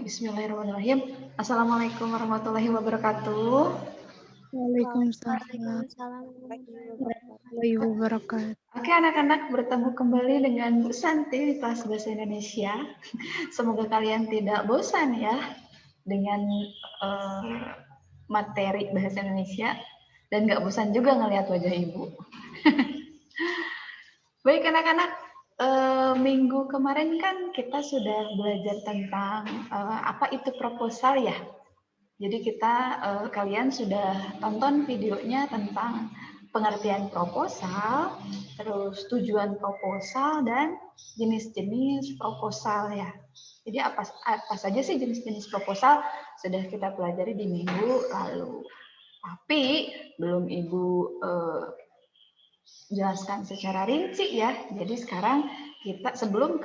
Bismillahirrahmanirrahim. Assalamualaikum warahmatullahi wabarakatuh. Waalaikumsalam Waalaikumsalam warahmatullahi wabarakatuh. Oke, anak-anak, bertemu kembali dengan Bu Santi di kelas Bahasa Indonesia. Semoga kalian tidak bosan ya dengan materi Bahasa Indonesia dan nggak bosan juga ngelihat wajah Ibu. Baik anak-anak, minggu kemarin kan kita sudah belajar tentang apa itu proposal ya. Jadi kalian sudah tonton videonya tentang pengertian proposal, terus tujuan proposal dan jenis-jenis proposal ya. Jadi apa saja sih jenis-jenis proposal sudah kita pelajari di minggu lalu. Tapi belum Ibu jelaskan secara rinci ya. Jadi sekarang kita sebelum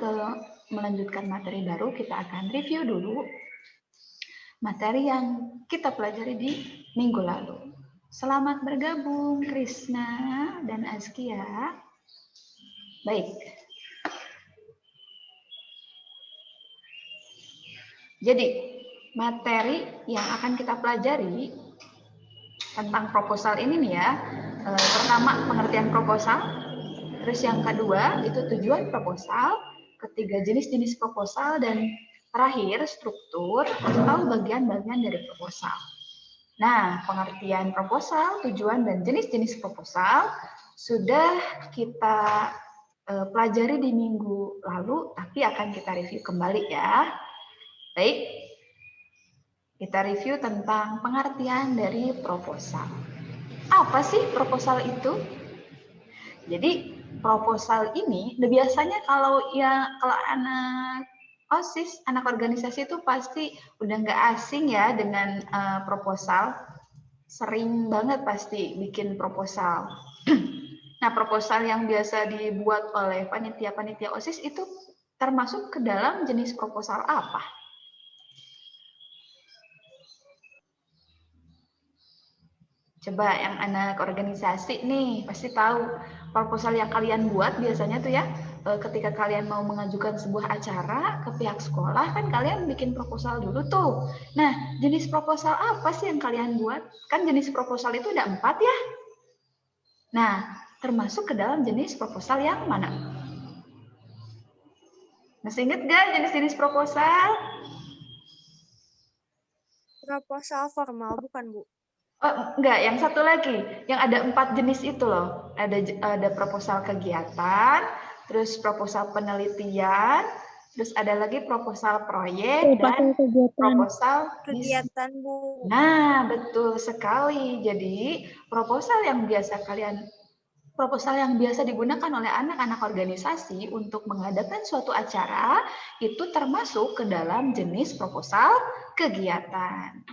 melanjutkan materi baru, kita akan review dulu materi yang kita pelajari di minggu lalu. Selamat bergabung Krisna dan Azkia. Baik. Jadi, materi yang akan kita pelajari tentang proposal ini nih ya. Pertama, pengertian proposal. Terus yang kedua, itu tujuan proposal. Ketiga, jenis-jenis proposal. Dan terakhir, struktur atau bagian-bagian dari proposal. Nah, pengertian proposal, tujuan, dan jenis-jenis proposal sudah kita pelajari di minggu lalu, tapi akan kita review kembali ya. Baik, kita review tentang pengertian dari proposal. Apa sih proposal itu? Jadi, proposal ini biasanya kalau anak OSIS, anak organisasi itu pasti udah nggak asing ya dengan proposal. Sering banget pasti bikin proposal. Nah, proposal yang biasa dibuat oleh panitia-panitia OSIS itu termasuk ke dalam jenis proposal apa? Coba yang anak organisasi nih pasti tahu proposal yang kalian buat biasanya tuh ya ketika kalian mau mengajukan sebuah acara ke pihak sekolah kan kalian bikin proposal dulu tuh. Nah, jenis proposal apa sih yang kalian buat? Kan jenis proposal itu ada 4 ya. Nah, termasuk ke dalam jenis proposal yang mana? Masih ingat gak jenis-jenis proposal? Proposal formal bukan, Bu? Oh, enggak, yang satu lagi, yang ada 4 jenis itu loh. Ada proposal kegiatan, terus proposal penelitian, terus ada lagi proposal proyek dan proposal kegiatan, Bu. Nah, betul sekali. Jadi, proposal yang biasa digunakan oleh anak-anak organisasi untuk mengadakan suatu acara itu termasuk ke dalam jenis proposal kegiatan.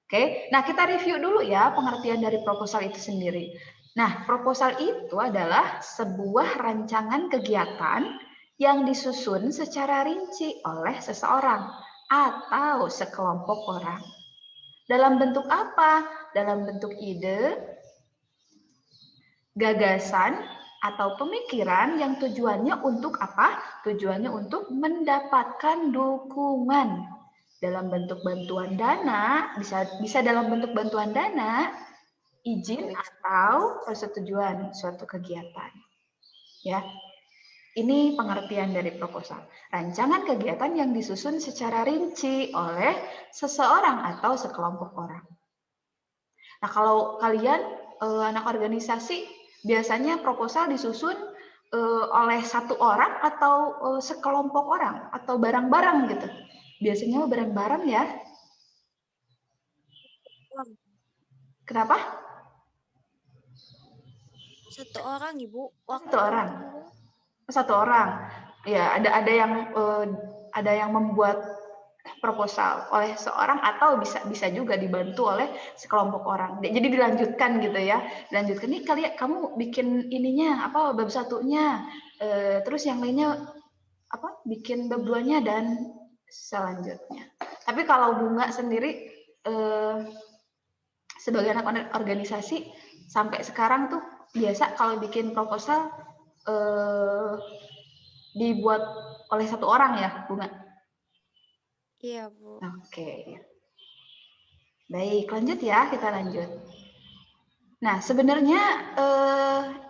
Oke, nah kita review dulu ya pengertian dari proposal itu sendiri. Nah, proposal itu adalah sebuah rancangan kegiatan yang disusun secara rinci oleh seseorang atau sekelompok orang. Dalam bentuk apa? Dalam bentuk ide, gagasan, atau pemikiran yang tujuannya untuk apa? Tujuannya untuk mendapatkan dukungan dalam bentuk bantuan dana, bisa dalam bentuk bantuan dana, izin atau persetujuan suatu kegiatan. Ya. Ini pengertian dari proposal. Rancangan kegiatan yang disusun secara rinci oleh seseorang atau sekelompok orang. Nah, kalau kalian anak organisasi biasanya proposal disusun oleh satu orang atau sekelompok orang atau bareng-bareng gitu. Biasanya bareng-bareng ya. Kenapa? Satu orang, Ibu. Satu orang. Satu orang. Ya, ada yang membuat proposal oleh seorang atau bisa juga dibantu oleh sekelompok orang. Jadi dilanjutkan gitu ya. Dilanjutkan nih kamu bikin ininya apa bab satunya, terus yang lainnya apa bikin bab 2-nya dan selanjutnya. Tapi kalau Bunga sendiri sebagai anak organisasi sampai sekarang tuh biasa kalau bikin proposal dibuat oleh satu orang ya, Bunga? Iya, Bu. Oke. Baik, lanjut ya, kita lanjut. Nah, sebenarnya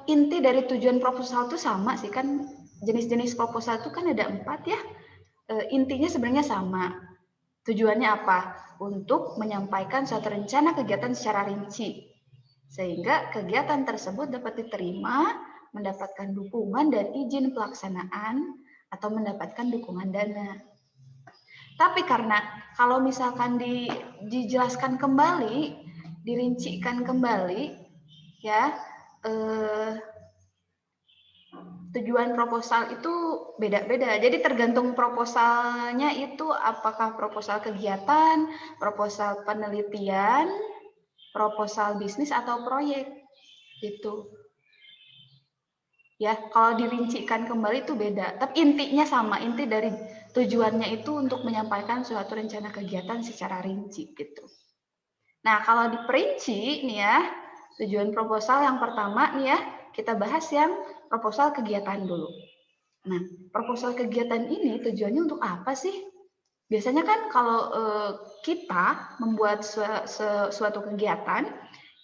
inti dari tujuan proposal itu sama sih, kan jenis-jenis proposal itu kan ada 4 ya. Intinya sebenarnya sama. Tujuannya apa? Untuk menyampaikan suatu rencana kegiatan secara rinci. Sehingga kegiatan tersebut dapat diterima, mendapatkan dukungan dan izin pelaksanaan, atau mendapatkan dukungan dana. Tapi karena kalau misalkan dijelaskan kembali, dirincikan kembali, ya, tujuan proposal itu beda-beda. Jadi tergantung proposalnya itu apakah proposal kegiatan, proposal penelitian, proposal bisnis atau proyek gitu. Ya, kalau dirincikan kembali itu beda. Tapi intinya sama, inti dari tujuannya itu untuk menyampaikan suatu rencana kegiatan secara rinci gitu. Nah, kalau diperinci nih ya, tujuan proposal yang pertama nih ya, kita bahas yang proposal kegiatan dulu. Nah, proposal kegiatan ini tujuannya untuk apa sih? Biasanya kan kalau kita membuat suatu kegiatan,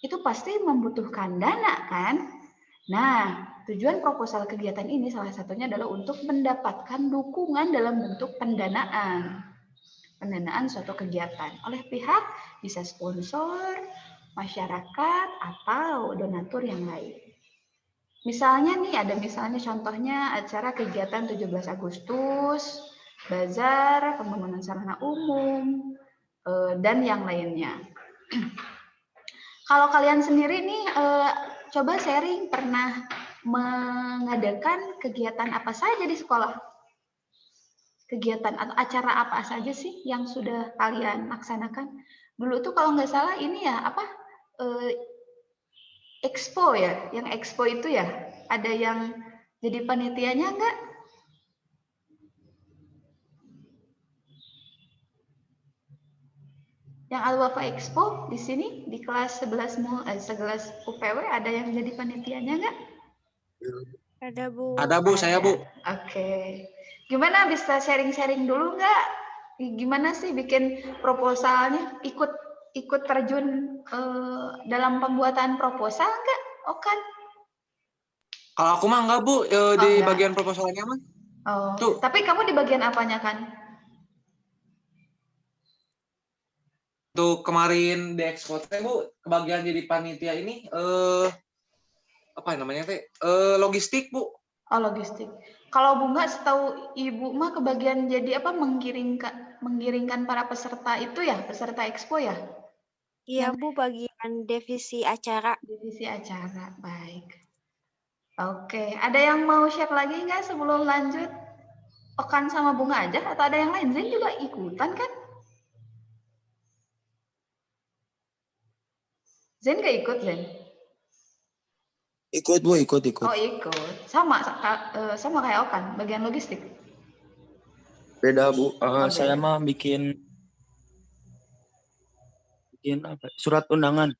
itu pasti membutuhkan dana kan? Nah, tujuan proposal kegiatan ini salah satunya adalah untuk mendapatkan dukungan dalam bentuk pendanaan. Pendanaan suatu kegiatan oleh pihak bisa sponsor, masyarakat, atau donatur yang lain. Misalnya nih, ada misalnya contohnya acara kegiatan 17 Agustus, bazar, pembangunan sarana umum, dan yang lainnya. Kalau kalian sendiri nih, coba sharing pernah mengadakan kegiatan apa saja di sekolah? Kegiatan atau acara apa saja sih yang sudah kalian laksanakan? Dulu tuh kalau nggak salah ini ya, apa, expo ya? Yang expo itu ya, ada yang jadi panitianya nggak? Yang Alwafa Expo di sini, di kelas 11 UPW ada yang jadi panitianya nggak? Ada, Bu. Ada Bu, saya Bu. Oke. Gimana, bisa sharing-sharing dulu nggak? Gimana sih bikin proposalnya? Ikut terjun dalam pembuatan proposal nggak? Okan? Kalau aku mah enggak Bu, di enggak. bagian proposalnya mah. Oh, Tuh. tapi kamu di bagian apanya kan? Tuh kemarin di Expo teh Bu, kebagian jadi panitia ini apa namanya teh? Logistik Bu. Oh, logistik. Kalau Bunga setahu Ibu mah kebagian jadi apa, menggiringkan para peserta itu ya, peserta Expo ya? Iya, Bu, bagian divisi acara. Divisi acara, baik. Oke, ada yang mau share lagi nggak sebelum lanjut? Okan sama Bunga aja atau ada yang lain? Zen juga ikutan kan? Zen nggak ikut, Zen? Ikut Bu, ikut. Oh, ikut. Sama kayak Okan, bagian logistik. Beda Bu, Oh, saya beda. mah bikin apa? Surat undangan.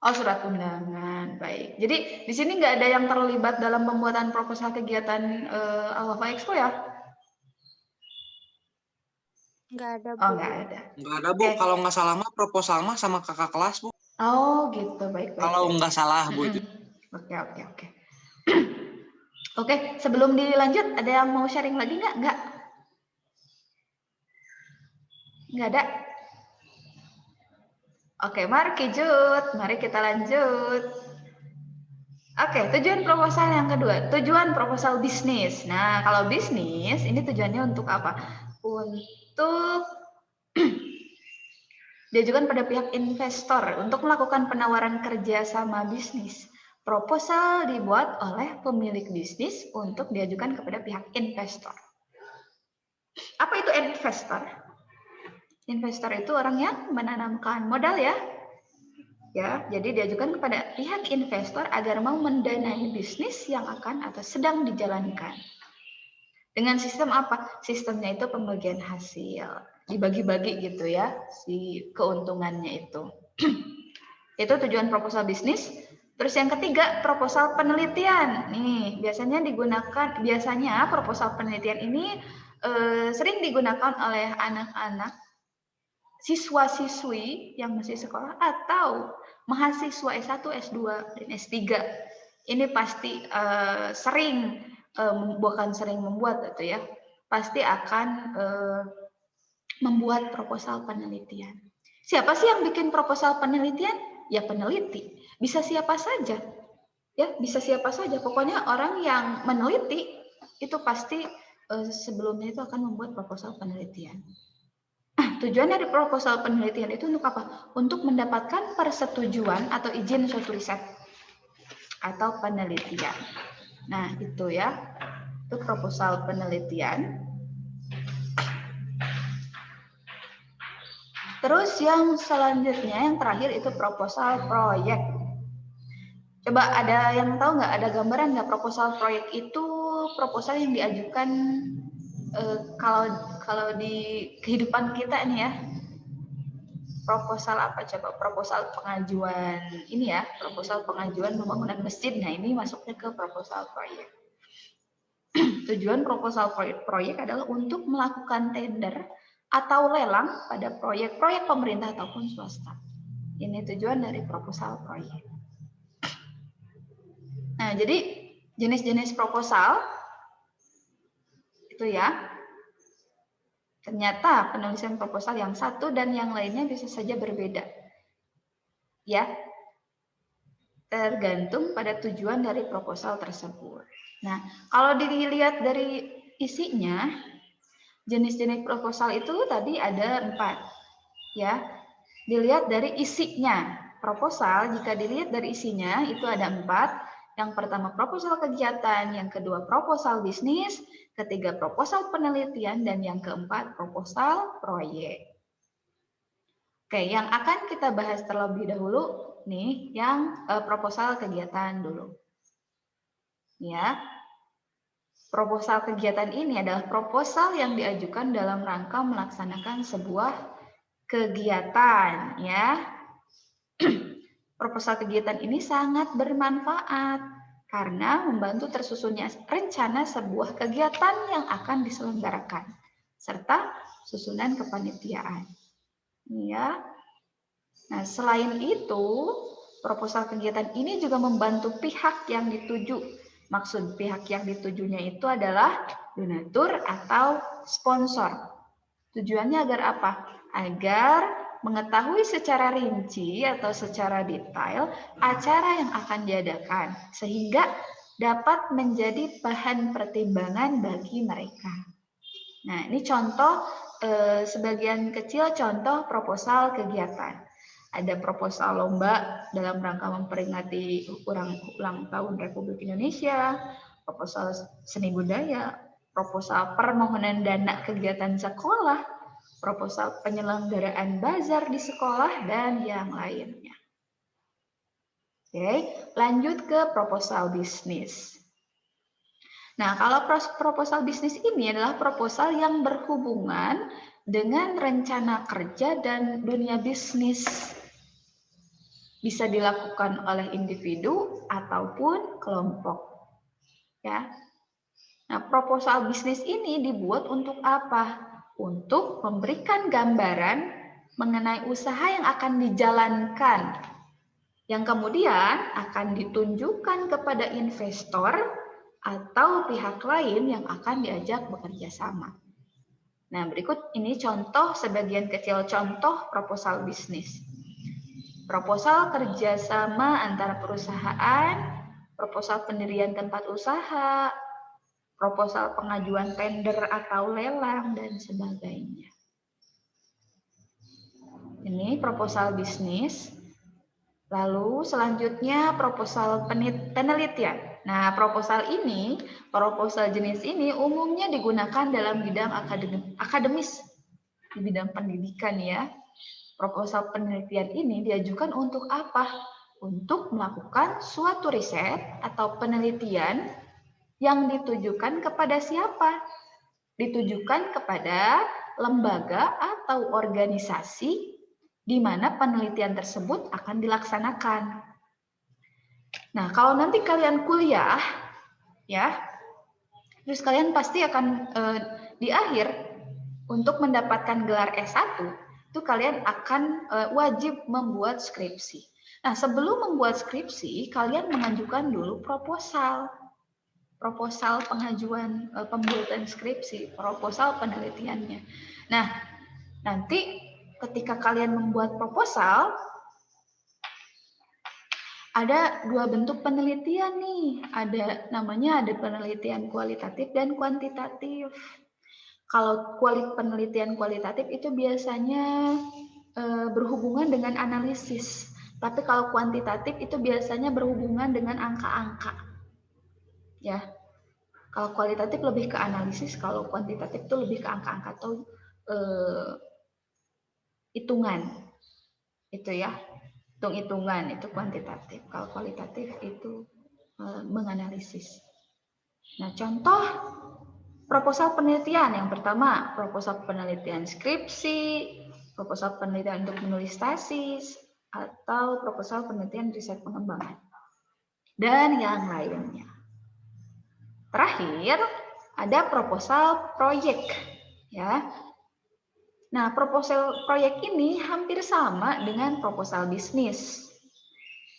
Oh, surat undangan, baik. Jadi di sini nggak ada yang terlibat dalam pembuatan proposal kegiatan Alwafa Expo ya? Nggak ada, Bu. Oh, nggak ada. Enggak ada Bu, kalau nggak salah mah proposal mah sama kakak kelas Bu. Oh, gitu, baik. Kalau nggak salah Bu itu. Oke. Oke, sebelum dilanjut, ada yang mau sharing lagi nggak? Nggak ada? Oke, mari kita lanjut. Oke, tujuan proposal yang kedua, tujuan proposal bisnis. Nah, kalau bisnis, ini tujuannya untuk apa? Untuk diajukan pada pihak investor untuk melakukan penawaran kerja sama bisnis. Proposal dibuat oleh pemilik bisnis untuk diajukan kepada pihak investor. Apa itu investor? Investor itu orang yang menanamkan modal ya. Ya, jadi diajukan kepada pihak investor agar mau mendanai bisnis yang akan atau sedang dijalankan. Dengan sistem apa? Sistemnya itu pembagian hasil. Dibagi-bagi gitu ya, si keuntungannya itu. Itu tujuan proposal bisnis. Terus yang ketiga, proposal penelitian. Nih, biasanya proposal penelitian ini sering digunakan oleh anak-anak siswa-siswi yang masih sekolah atau mahasiswa S1, S2, dan S3. Ini pasti bukan sering membuat gitu ya, pasti akan membuat proposal penelitian. Siapa sih yang bikin proposal penelitian? Ya peneliti. Bisa siapa saja. Ya, bisa siapa saja. Pokoknya orang yang meneliti itu pasti sebelumnya itu akan membuat proposal penelitian. Tujuan dari proposal penelitian itu untuk apa? Untuk mendapatkan persetujuan atau izin suatu riset atau penelitian. Nah, itu ya. Itu proposal penelitian. Terus yang selanjutnya, yang terakhir itu proposal proyek. Coba ada yang tahu nggak, ada gambaran nggak proposal proyek itu proposal yang diajukan kalau di kehidupan kita ini ya. Proposal apa coba? Proposal pengajuan ini ya, proposal pengajuan pembangunan masjid. Nah, ini masuknya ke proposal proyek. Tujuan proposal proyek adalah untuk melakukan tender atau lelang pada proyek-proyek pemerintah ataupun swasta. Ini tujuan dari proposal proyek. Nah, jadi jenis-jenis proposal itu ya. Ternyata penulisan proposal yang satu dan yang lainnya bisa saja berbeda. Ya. Tergantung pada tujuan dari proposal tersebut. Nah, kalau dilihat dari isinya, jenis-jenis proposal itu tadi ada 4. Ya. Dilihat dari isinya. Proposal jika dilihat dari isinya itu ada 4. Yang pertama proposal kegiatan, yang kedua proposal bisnis, ketiga proposal penelitian, dan yang keempat proposal proyek. Oke, yang akan kita bahas terlebih dahulu nih yang proposal kegiatan dulu. Ya. Proposal kegiatan ini adalah proposal yang diajukan dalam rangka melaksanakan sebuah kegiatan, ya. Proposal kegiatan ini sangat bermanfaat karena membantu tersusunnya rencana sebuah kegiatan yang akan diselenggarakan serta susunan kepanitiaan. Ya. Nah, selain itu, proposal kegiatan ini juga membantu pihak yang dituju. Maksud pihak yang ditujunya itu adalah donatur atau sponsor. Tujuannya agar apa? Agar mengetahui secara rinci atau secara detail acara yang akan diadakan, sehingga dapat menjadi bahan pertimbangan bagi mereka. Nah, ini contoh, sebagian kecil contoh proposal kegiatan. Ada proposal lomba dalam rangka memperingati ulang tahun Republik Indonesia, proposal seni budaya, proposal permohonan dana kegiatan sekolah, proposal penyelenggaraan bazar di sekolah, dan yang lainnya. Oke, lanjut ke proposal bisnis. Nah, kalau proposal bisnis ini adalah proposal yang berhubungan dengan rencana kerja dan dunia bisnis. Bisa dilakukan oleh individu ataupun kelompok. Ya. Nah, proposal bisnis ini dibuat untuk apa? Untuk memberikan gambaran mengenai usaha yang akan dijalankan, yang kemudian akan ditunjukkan kepada investor atau pihak lain yang akan diajak bekerja sama. Nah, berikut ini contoh, sebagian kecil contoh proposal bisnis. Proposal kerjasama antara perusahaan, proposal pendirian tempat usaha, proposal pengajuan tender atau lelang, dan sebagainya. Ini proposal bisnis. Lalu selanjutnya proposal penelitian. Nah, proposal jenis ini umumnya digunakan dalam bidang akademis, di bidang pendidikan ya. Proposal penelitian ini diajukan untuk apa? Untuk melakukan suatu riset atau penelitian yang ditujukan kepada siapa? Ditujukan kepada lembaga atau organisasi di mana penelitian tersebut akan dilaksanakan. Nah, kalau nanti kalian kuliah, ya, terus kalian pasti akan di akhir untuk mendapatkan gelar S1, itu kalian akan wajib membuat skripsi. Nah, sebelum membuat skripsi, kalian mengajukan dulu proposal pengajuan pembuatan skripsi, proposal penelitiannya. Nah, nanti ketika kalian membuat proposal, ada dua bentuk penelitian nih. Ada penelitian kualitatif dan kuantitatif. Kalau penelitian kualitatif itu biasanya berhubungan dengan analisis. Tapi kalau kuantitatif itu biasanya berhubungan dengan angka-angka. Ya. Kalau kualitatif lebih ke analisis, kalau kuantitatif itu lebih ke angka-angka atau hitungan. Itu ya. Hitung-hitungan itu kuantitatif. Kalau kualitatif itu menganalisis. Nah, contoh proposal penelitian yang pertama, proposal penelitian skripsi, proposal penelitian untuk menulis tesis, atau proposal penelitian riset pengembangan, dan yang lainnya. Terakhir, ada proposal proyek. Ya. Nah, proposal proyek ini hampir sama dengan proposal bisnis.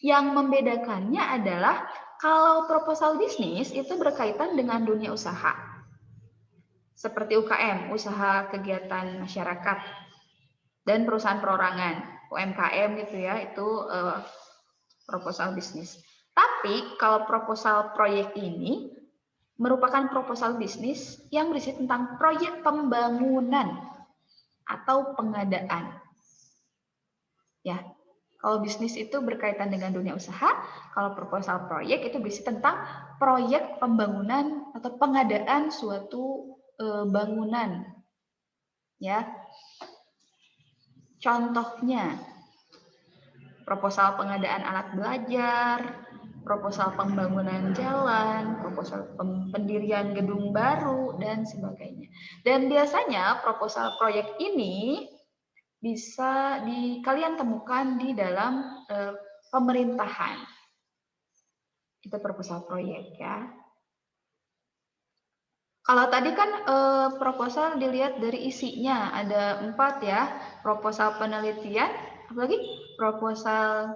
Yang membedakannya adalah kalau proposal bisnis itu berkaitan dengan dunia usaha. Seperti UKM, usaha kegiatan masyarakat, dan perusahaan perorangan, UMKM gitu ya, itu proposal bisnis. Tapi kalau proposal proyek ini merupakan proposal bisnis yang berisi tentang proyek pembangunan atau pengadaan. Ya, kalau bisnis itu berkaitan dengan dunia usaha, kalau proposal proyek itu berisi tentang proyek pembangunan atau pengadaan suatu bangunan. Ya. Contohnya proposal pengadaan alat belajar, proposal pembangunan jalan, proposal pendirian gedung baru, dan sebagainya. Dan biasanya proposal proyek ini bisa kalian temukan di dalam pemerintahan. Itu proposal proyek ya. Kalau tadi kan proposal dilihat dari isinya, ada 4 ya, proposal penelitian, apalagi proposal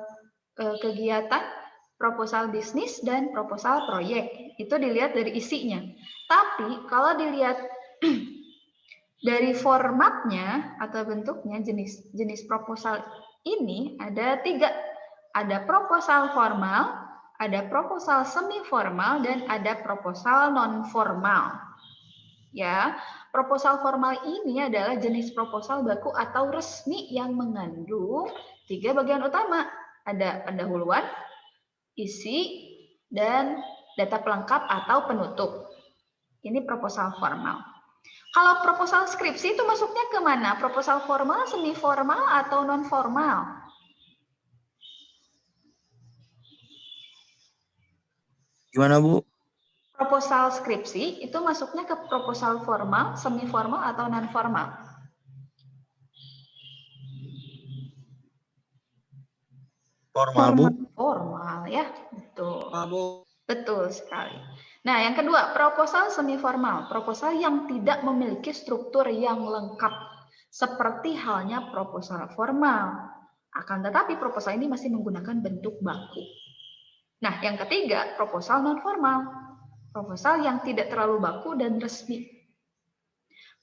kegiatan, proposal bisnis, dan proposal proyek. Itu dilihat dari isinya. Tapi kalau dilihat dari formatnya atau bentuknya, jenis proposal ini ada 3. Ada proposal formal, ada proposal semi formal, dan ada proposal non formal. Ya, proposal formal ini adalah jenis proposal baku atau resmi yang mengandung 3 bagian utama. Ada pendahuluan, isi, dan data pelengkap atau penutup. Ini proposal formal. Kalau proposal skripsi itu masuknya ke mana? Proposal formal, semi formal, atau non formal? Gimana, Bu? Proposal skripsi itu masuknya ke proposal formal, semi formal, atau non formal? Formal, Bu. Formal ya, betul. Bu. Betul sekali. Nah, yang kedua, proposal semi formal, proposal yang tidak memiliki struktur yang lengkap, seperti halnya proposal formal. Akan tetapi proposal ini masih menggunakan bentuk baku. Nah, yang ketiga, proposal non formal. Proposal yang tidak terlalu baku dan resmi.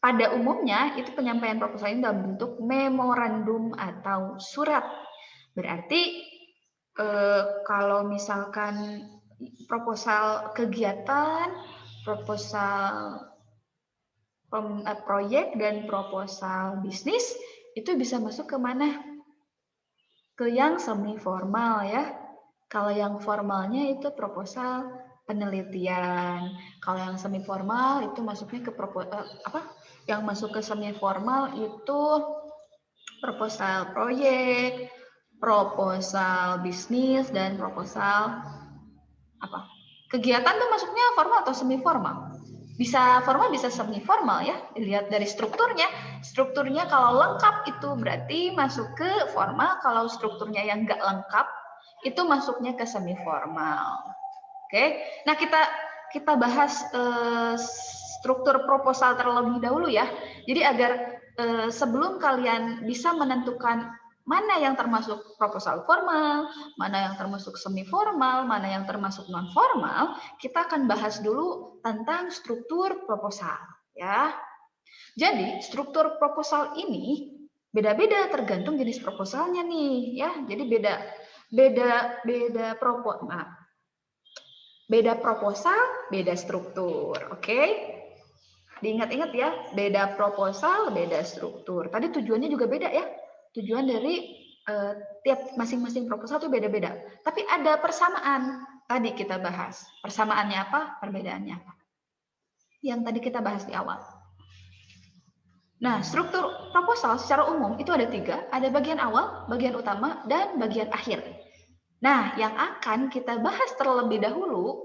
Pada umumnya, itu penyampaian proposal ini dalam bentuk memorandum atau surat. Berarti, kalau misalkan proposal kegiatan, proposal proyek, dan proposal bisnis, itu bisa masuk ke mana? Ke yang semi formal ya. Kalau yang formalnya itu proposal penelitian. Kalau yang semi formal itu masuknya ke yang masuk ke semi formal itu proposal proyek, proposal bisnis, dan proposal kegiatan tuh masuknya formal atau semi formal. Bisa formal, bisa semi formal ya. Dilihat dari strukturnya. Strukturnya kalau lengkap itu berarti masuk ke formal. Kalau strukturnya yang nggak lengkap itu masuknya ke semi formal. Oke, nah kita bahas struktur proposal terlebih dahulu ya. Jadi agar sebelum kalian bisa menentukan mana yang termasuk proposal formal, mana yang termasuk semi formal, mana yang termasuk non formal, kita akan bahas dulu tentang struktur proposal ya. Jadi struktur proposal ini beda-beda tergantung jenis proposalnya nih ya. Jadi beda proposal, beda struktur. Oke? Diingat-ingat ya, beda proposal, beda struktur. Tadi tujuannya juga beda ya. Tujuan dari tiap masing-masing proposal itu beda-beda. Tapi ada persamaan. Tadi kita bahas. Persamaannya apa? Perbedaannya apa? Yang tadi kita bahas di awal. Nah, struktur proposal secara umum itu ada 3. Ada bagian awal, bagian utama, dan bagian akhir. Nah, yang akan kita bahas terlebih dahulu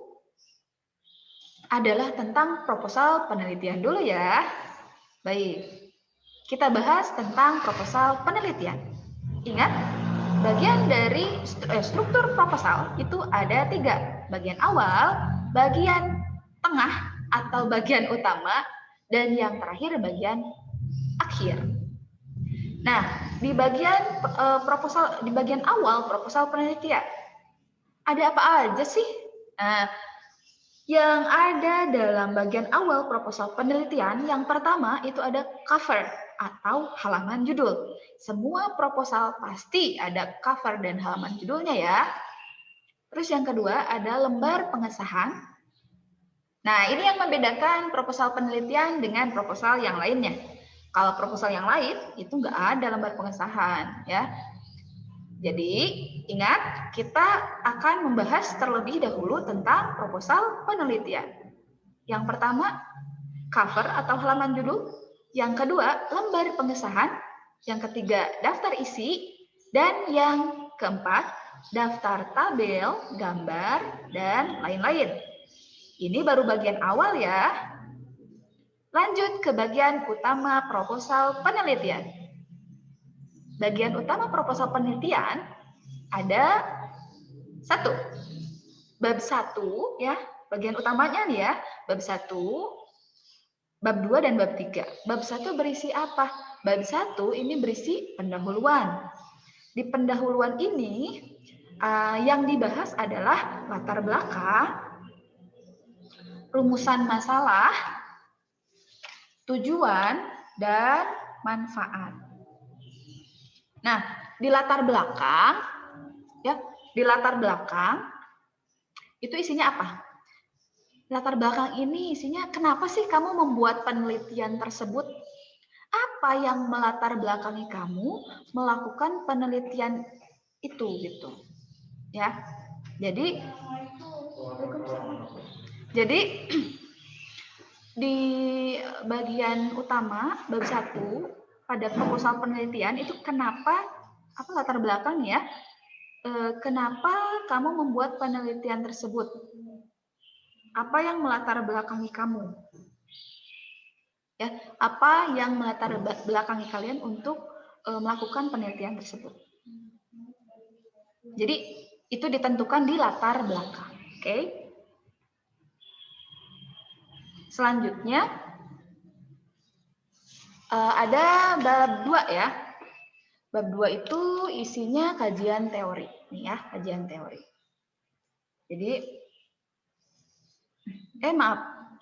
adalah tentang proposal penelitian dulu ya. Baik. Kita bahas tentang proposal penelitian. Ingat, bagian dari struktur proposal itu ada 3. Bagian awal, bagian tengah atau bagian utama, dan yang terakhir bagian akhir. Nah, di bagian proposal, di bagian awal proposal penelitian, ada apa aja sih? Nah, yang ada dalam bagian awal proposal penelitian, yang pertama itu ada cover atau halaman judul. Semua proposal pasti ada cover dan halaman judulnya ya. Terus yang kedua ada lembar pengesahan. Nah, ini yang membedakan proposal penelitian dengan proposal yang lainnya. Kalau proposal yang lain itu nggak ada lembar pengesahan ya. Jadi, ingat, kita akan membahas terlebih dahulu tentang proposal penelitian. Yang pertama, cover atau halaman judul. Yang kedua, lembar pengesahan. Yang ketiga, daftar isi. Dan yang keempat, daftar tabel, gambar, dan lain-lain. Ini baru bagian awal ya. Lanjut ke bagian utama proposal penelitian. Bagian utama proposal penelitian ada 1. Bab 1 ya, bagian utamanya nih ya, bab 1, bab 2 dan bab 3. Bab 1 berisi apa? Bab 1 ini berisi pendahuluan. Di pendahuluan ini yang dibahas adalah latar belakang, rumusan masalah, tujuan, dan manfaat. Nah, di latar belakang, ya, di latar belakang itu isinya apa? Latar belakang ini isinya kenapa sih kamu membuat penelitian tersebut? Apa yang melatar belakangi kamu melakukan penelitian itu gitu? Ya. Jadi di bagian utama bab 1 pada proposal penelitian itu kenapa, apa latar belakangnya, kenapa kamu membuat penelitian tersebut? Apa yang melatar belakangi kamu? Ya, apa yang melatar belakangi kalian untuk melakukan penelitian tersebut? Jadi itu ditentukan di latar belakang, oke? Selanjutnya ada bab 2 ya. Bab 2 itu isinya kajian teori. Nih ya, kajian teori. Jadi, maaf.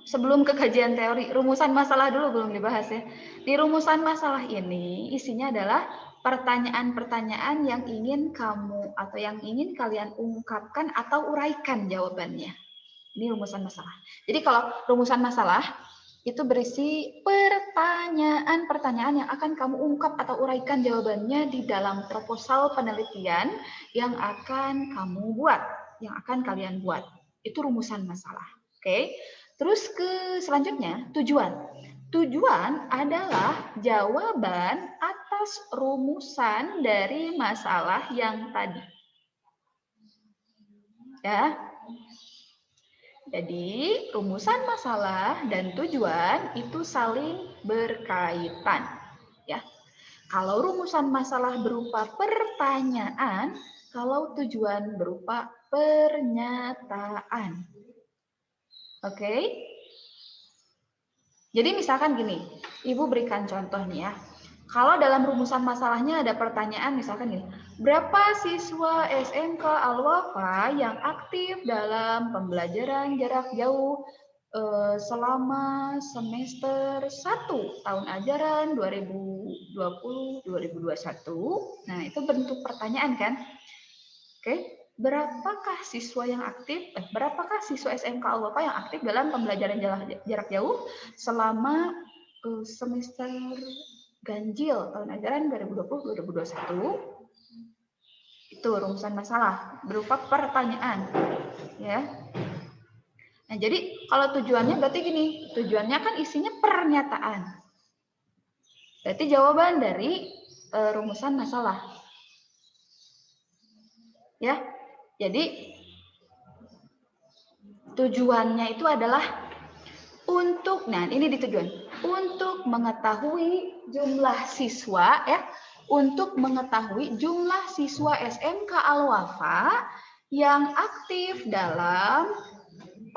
Sebelum ke kajian teori, rumusan masalah dulu belum dibahas ya. Di rumusan masalah ini isinya adalah pertanyaan-pertanyaan yang ingin kamu atau yang ingin kalian ungkapkan atau uraikan jawabannya. Ini rumusan masalah. Jadi kalau rumusan masalah itu berisi pertanyaan-pertanyaan yang akan kamu ungkap atau uraikan jawabannya di dalam proposal penelitian yang akan kamu buat, yang akan kalian buat. Itu rumusan masalah. Oke. Terus ke selanjutnya, tujuan. Tujuan adalah jawaban atas rumusan dari masalah yang tadi. Ya. Jadi, rumusan masalah dan tujuan itu saling berkaitan. Ya. Kalau rumusan masalah berupa pertanyaan, kalau tujuan berupa pernyataan. Oke? Jadi misalkan gini, Ibu berikan contoh nih ya. Kalau dalam rumusan masalahnya ada pertanyaan misalkan gini, berapa siswa SMK Al-Wafa yang aktif dalam pembelajaran jarak jauh selama semester 1 tahun ajaran 2020-2021? Nah, itu bentuk pertanyaan kan? Oke, berapakah siswa yang aktif? Berapakah siswa SMK Al-Wafa yang aktif dalam pembelajaran jarak jauh selama semester ganjil tahun ajaran 2020-2021? Itu rumusan masalah berupa pertanyaan, ya. Nah, jadi kalau tujuannya berarti gini, tujuannya kan isinya pernyataan. Berarti jawaban dari rumusan masalah. Ya. Jadi tujuannya itu adalah untuk, nah ini di tujuan, untuk mengetahui jumlah siswa ya, untuk mengetahui jumlah siswa SMK Al-Wafa yang aktif dalam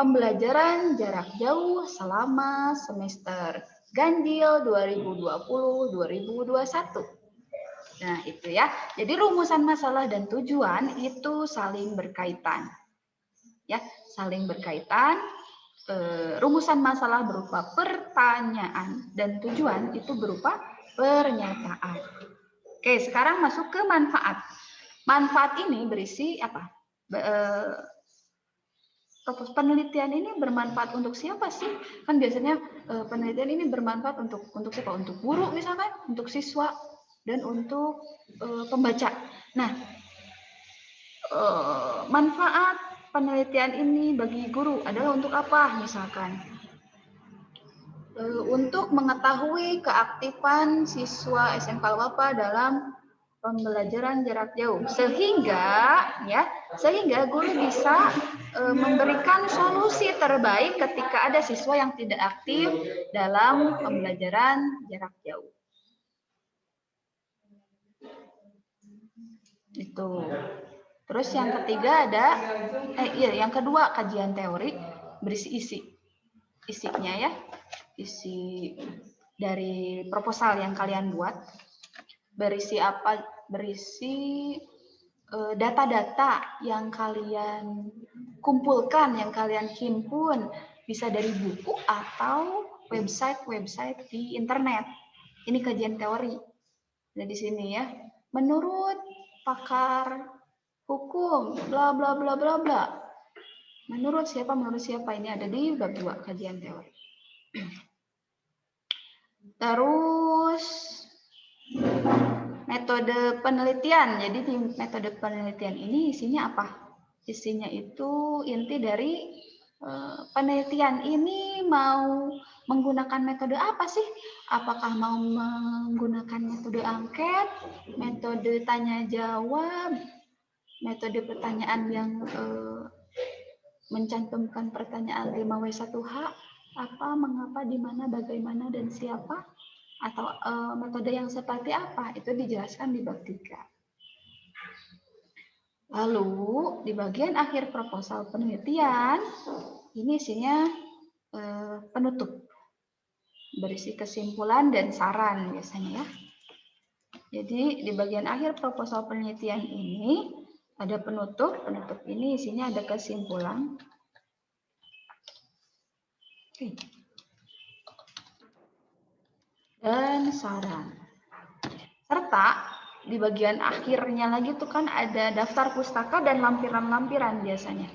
pembelajaran jarak jauh selama semester ganjil 2020-2021. Nah, itu ya. Jadi rumusan masalah dan tujuan itu saling berkaitan. Ya, saling berkaitan. Rumusan masalah berupa pertanyaan dan tujuan itu berupa pernyataan. Oke, sekarang masuk ke manfaat. Manfaat ini berisi apa? Penelitian ini bermanfaat untuk siapa sih? Kan biasanya penelitian ini bermanfaat untuk siapa? Untuk guru misalkan, untuk siswa dan untuk pembaca. Nah, manfaat penelitian ini bagi guru adalah untuk apa? Misalkan untuk mengetahui keaktifan siswa SMK Al-Wafa dalam pembelajaran jarak jauh, sehingga guru bisa memberikan solusi terbaik ketika ada siswa yang tidak aktif dalam pembelajaran jarak jauh. Itu. Terus yang ketiga ada, yang kedua kajian teori berisi isinya ya, isi dari proposal yang kalian buat. Berisi apa? Berisi data-data yang kalian kumpulkan, yang kalian himpun, bisa dari buku atau website di internet. Ini kajian teori. Nah, di sini ya, menurut pakar hukum, bla bla bla bla bla. Menurut siapa ini ada di bab 2 kajian teori. Terus metode penelitian. Jadi di metode penelitian ini isinya apa? Isinya itu inti dari penelitian ini mau menggunakan metode apa sih? Apakah mau menggunakan metode angket, metode tanya jawab, metode pertanyaan yang mencantumkan pertanyaan 5W1H, apa, mengapa, di mana, bagaimana, dan siapa, atau metode yang seperti apa, itu dijelaskan di bab 3. Lalu di bagian akhir proposal penelitian, ini isinya penutup, berisi kesimpulan dan saran biasanya ya. Jadi di bagian akhir proposal penelitian ini ada penutup ini isinya ada kesimpulan. Dan saran. Serta di bagian akhirnya lagi tuh kan ada daftar pustaka dan lampiran-lampiran biasanya.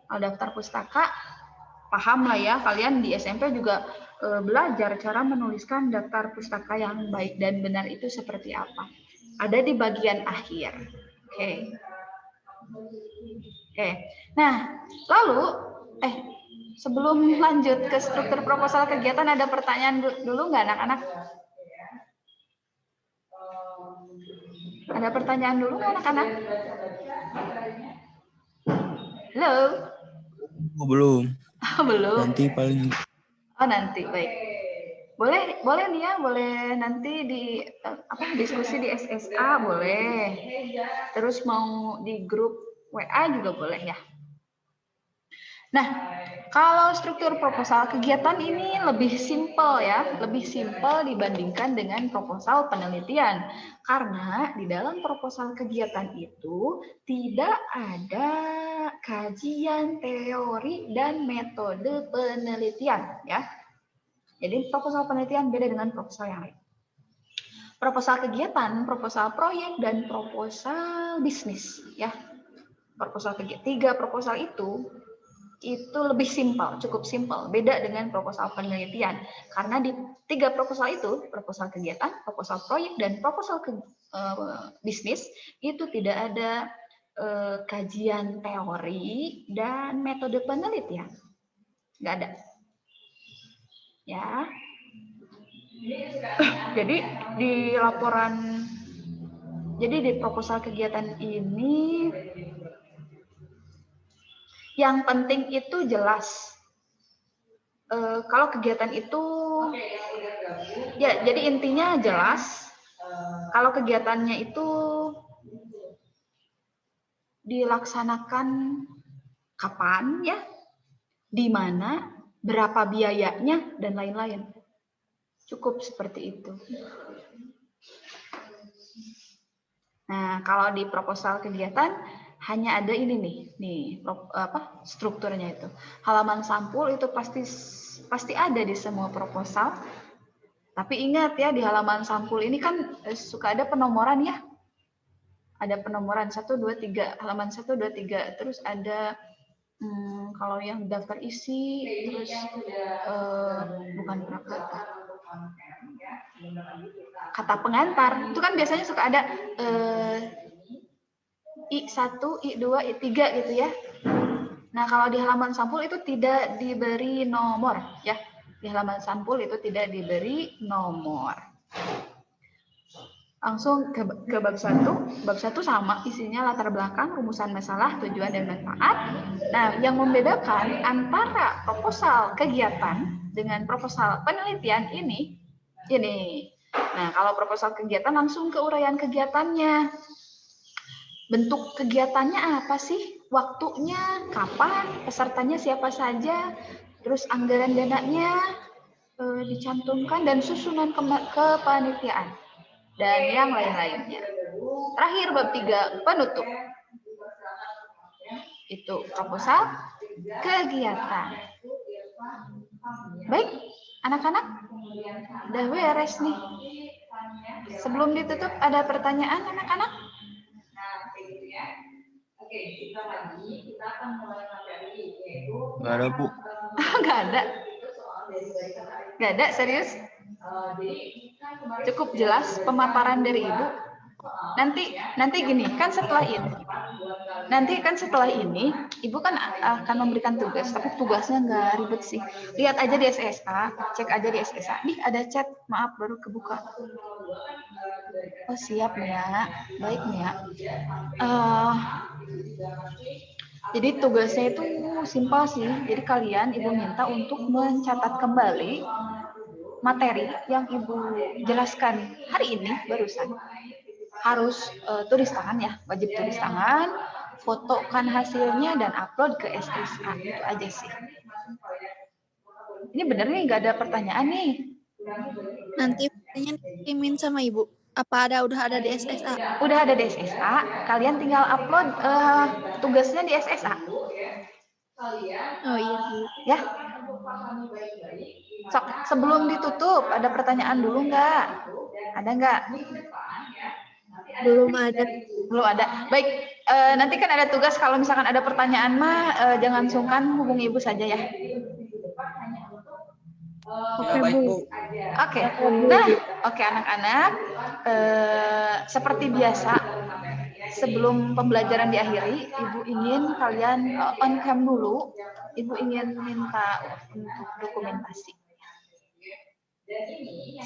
Kalau daftar pustaka, paham lah ya, kalian di SMP juga belajar cara menuliskan daftar pustaka yang baik dan benar itu seperti apa. Ada di bagian akhir. Oke. Nah, lalu sebelum lanjut ke struktur proposal kegiatan, ada pertanyaan dulu nggak anak-anak? Ada pertanyaan dulu nggak anak-anak? Halo? Belum. Belum. Nanti paling. Oh, nanti, baik. Boleh nih ya, boleh nanti di diskusi di SSA boleh. Terus mau di grup WA juga boleh ya. Nah, kalau struktur proposal kegiatan ini lebih simpel ya, lebih simpel dibandingkan dengan proposal penelitian. Karena di dalam proposal kegiatan itu tidak ada kajian teori dan metode penelitian ya. Jadi proposal penelitian beda dengan proposal yang lain. Proposal kegiatan, proposal proyek, dan proposal bisnis ya. Proposal kegiatan, 3 proposal itu lebih simpel, cukup simpel, beda dengan proposal penelitian. Karena di 3 proposal itu, proposal kegiatan, proposal proyek, dan proposal bisnis, itu tidak ada kajian teori dan metode penelitian. Nggak ada. Ya. Jadi di laporan, jadi di proposal kegiatan ini yang penting itu jelas. Kalau kegiatan itu, ya jadi intinya jelas. Kalau kegiatannya itu dilaksanakan kapan ya, di mana, berapa biayanya, dan lain-lain. Cukup seperti itu. Nah, kalau di proposal kegiatan hanya ada ini nih strukturnya itu. Halaman sampul itu pasti ada di semua proposal. Tapi ingat ya, di halaman sampul ini kan suka ada penomoran ya. Ada penomoran 1, 2, 3, halaman 1, 2, 3. Terus ada kalau yang daftar isi, terus bukan prakata. Kata pengantar itu kan biasanya suka ada I1, I2, I3 gitu ya. Nah, kalau di halaman sampul itu tidak diberi nomor ya. Di halaman sampul itu tidak diberi nomor. Langsung ke bab 1. Bab 1 sama isinya latar belakang, rumusan masalah, tujuan dan manfaat. Nah, yang membedakan antara proposal kegiatan dengan proposal penelitian ini. Nah, kalau proposal kegiatan langsung ke uraian kegiatannya. Bentuk kegiatannya apa sih? Waktunya, kapan, pesertanya siapa saja, terus anggaran dananya dicantumkan, dan susunan kepanitiaan, dan yang lain-lainnya. Terakhir bab 3, penutup. Itu proposal kegiatan. Baik, anak-anak, udah beres nih. Sebelum ditutup, ada pertanyaan anak-anak? Nggak ada, Bu. Nggak ada. Nggak ada, serius? Cukup jelas pemaparan dari Ibu? Nanti gini, kan setelah ini, Ibu kan akan memberikan tugas, tapi tugasnya nggak ribet sih. Lihat aja di SSA, cek aja di SSA. Nih ada chat, maaf baru kebuka. Oh siap Mia, baik Mia. Jadi tugasnya itu simpel sih. Jadi kalian Ibu minta untuk mencatat kembali materi yang Ibu jelaskan hari ini barusan. Harus tulis tangan ya, wajib tulis tangan, fotokan hasilnya dan upload ke SSA. Itu aja sih. Ini bener nih nggak ada pertanyaan nih. Nanti pertanyaan dikirimin sama Ibu. Apa udah ada di SSA? Udah ada di SSA, kalian tinggal upload tugasnya di SSA. Oh iya, Bu. Ya. Sok, sebelum ditutup, ada pertanyaan dulu nggak? Ada nggak? Belum ada. Belum ada. Baik, nanti kan ada tugas, kalau misalkan ada pertanyaan mah jangan sungkan hubungi Ibu saja ya. Oke, baik, Bu. Bu. Oke. Nah, oke anak-anak, seperti biasa, sebelum pembelajaran diakhiri, Ibu ingin kalian on cam dulu. Ibu ingin minta untuk dokumentasi.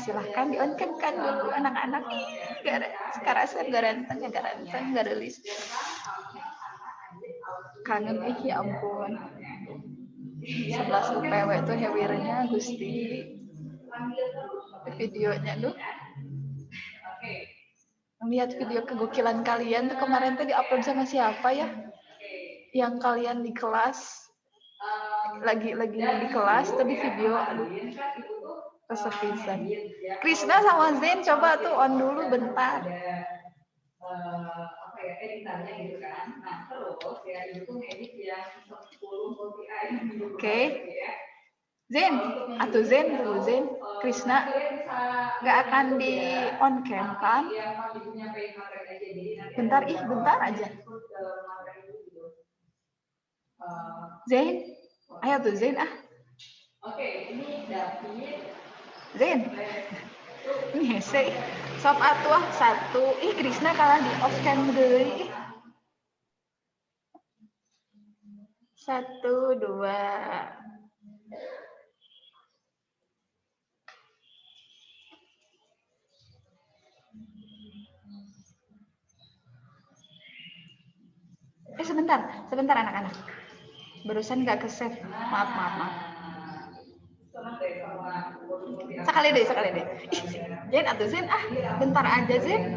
Silahkan di on cam kan dulu anak-anak. Sekarang saya nggak rilis. Kangen ya ampun. 11 UPW itu hewirnya Gusti. Videonya tuh. Lihat video kegokilan kalian tuh kemarin tuh diupload sama siapa ya? Yang kalian di kelas lagi di kelas tuh di video, aduh, kesepisan. Krisna sama Zain coba tuh on dulu bentar. Oke. Zain, atau Zain dulu Zain, Krisna nggak akan di on cam kan? Bentar, bentar aja. Zain, ayo tuh Zain ah. Zain, ini hese. Sob atuh satu. Ih Krisna kalah di off cam deui. 1, 2. Sebentar anak-anak. Barusan nggak ke-save. Maaf. Sekali deh. Zen atau Zen bentar aja Zen.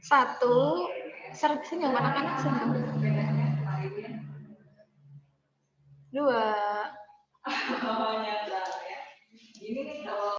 1. Senyum anak-anak senyum. 2.